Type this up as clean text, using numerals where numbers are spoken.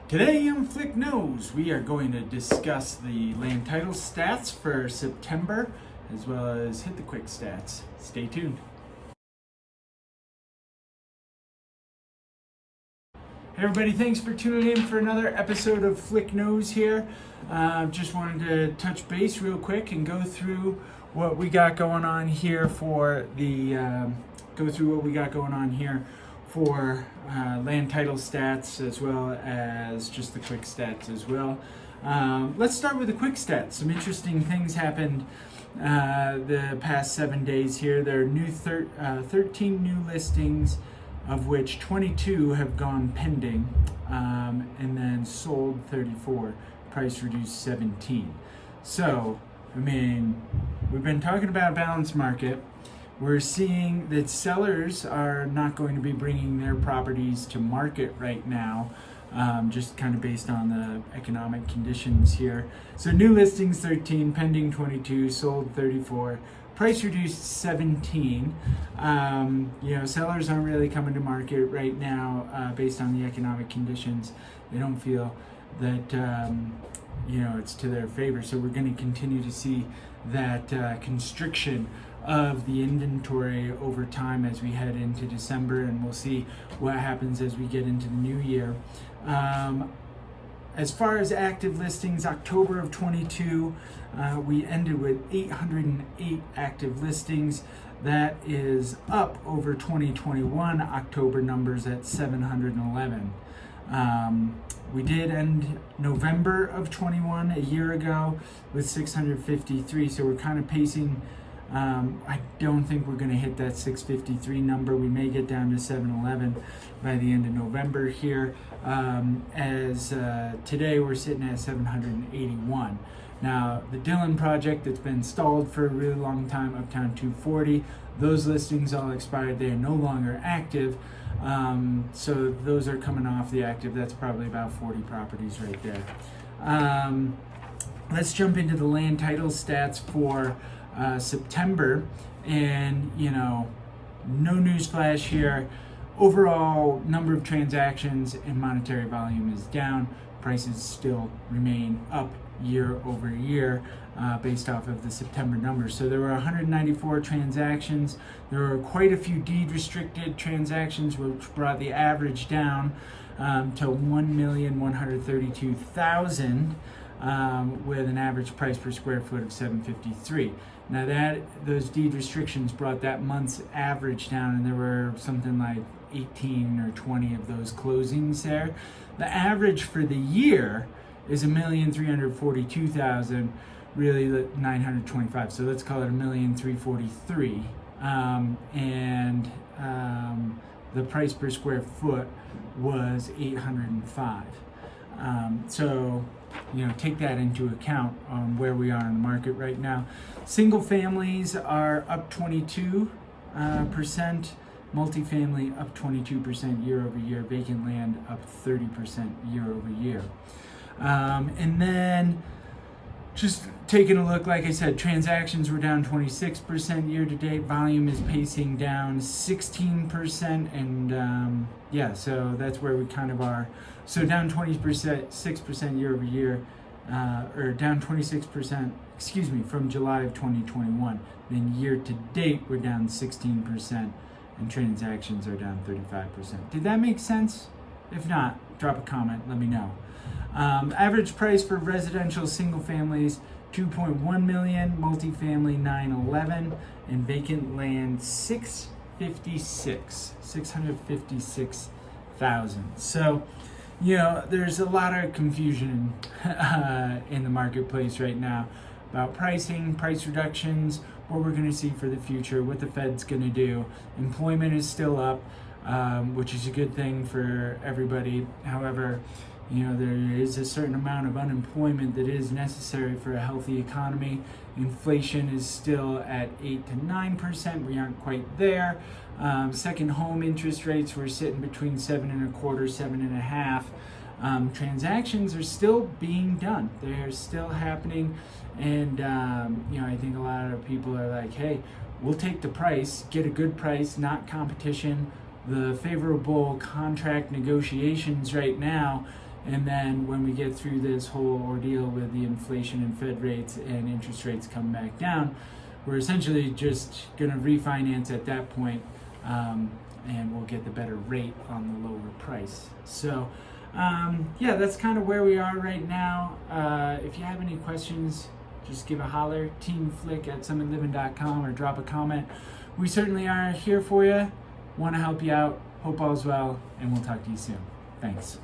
Today on Flick Knows, we are going to discuss the land title stats for September, as well as hit the quick stats. Stay tuned. Hey everybody, thanks for tuning in for another episode of Flick Knows here. Just wanted to touch base real quick and go through what we got going on here for land title stats, as well as just the quick stats as well. Let's start with the quick stats. Some interesting things happened the past 7 days here. There are 13 new listings, of which 22 have gone pending, and then sold 34, price reduced 17. So, I mean, we've been talking about a balanced market. We're seeing that sellers are not going to be bringing their properties to market right now, just kind of based on the economic conditions here. So new listings 13, pending 22, sold 34, price reduced 17. Sellers aren't really coming to market right now based on the economic conditions. They don't feel that it's to their favor. So we're going to continue to see that constriction of the inventory over time as we head into December, and we'll see what happens as we get into the new year. As far as active listings, October of 22, we ended with 808 active listings. That is up over 2021 October numbers at 711. We did end November of 21 a year ago with 653, so we're kind of pacing. I don't think we're going to hit that 653 number. We may get down to 711 by the end of November here. Today we're sitting at 781. Now, the Dillon project that's been stalled for a really long time, Uptown 240, those listings all expired. They are no longer active. So those are coming off the active. That's probably about 40 properties right there. Let's jump into the land title stats for September, and no news flash here. Overall number of transactions and monetary volume is down. Prices still remain up year over year based off of the September numbers. So there were 194 transactions. There were quite a few deed restricted transactions, which brought the average down to 1,132,000. With an average price per square foot of $753. Now those deed restrictions brought that month's average down, and there were something like 18 or 20 of those closings there. The average for the year is 1,342,000, really 925. So let's call it 1,343, and the price per square foot was 805. So take that into account on where we are in the market right now. Single families are up 22%, multifamily up 22% year over year, vacant land up 30% year over year. And then just taking a look, like I said, transactions were down 26% year to date. Volume is pacing down 16%, and so that's where we kind of are. So down 6% year over year, or down 26%, from July of 2021. Then year to date, we're down 16%, and transactions are down 35%. Did that make sense? If not, drop a comment, let me know. Average price for residential single families, 2.1 million, multifamily 911, and vacant land 656,000. So, there's a lot of confusion in the marketplace right now about pricing, price reductions, what we're going to see for the future, what the Fed's going to do. Employment is still up, which is a good thing for everybody. However, there is a certain amount of unemployment that is necessary for a healthy economy. Inflation is still at 8 to 9%. We aren't quite there. Second home interest rates, we're sitting between 7.25%, 7.5%. Transactions are still being done. They're still happening. And, I think a lot of people are like, hey, we'll take the price, get a good price, not competition. The favorable contract negotiations right now And then when we get through this whole ordeal with the inflation and Fed rates and interest rates come back down, we're essentially just going to refinance at that point, and we'll get the better rate on the lower price. So yeah, that's kind of where we are right now. If you have any questions, just give a holler, teamflick@summitliving.com, or drop a comment. We certainly are here for you, want to help you out. Hope all's well, and we'll talk to you soon. Thanks.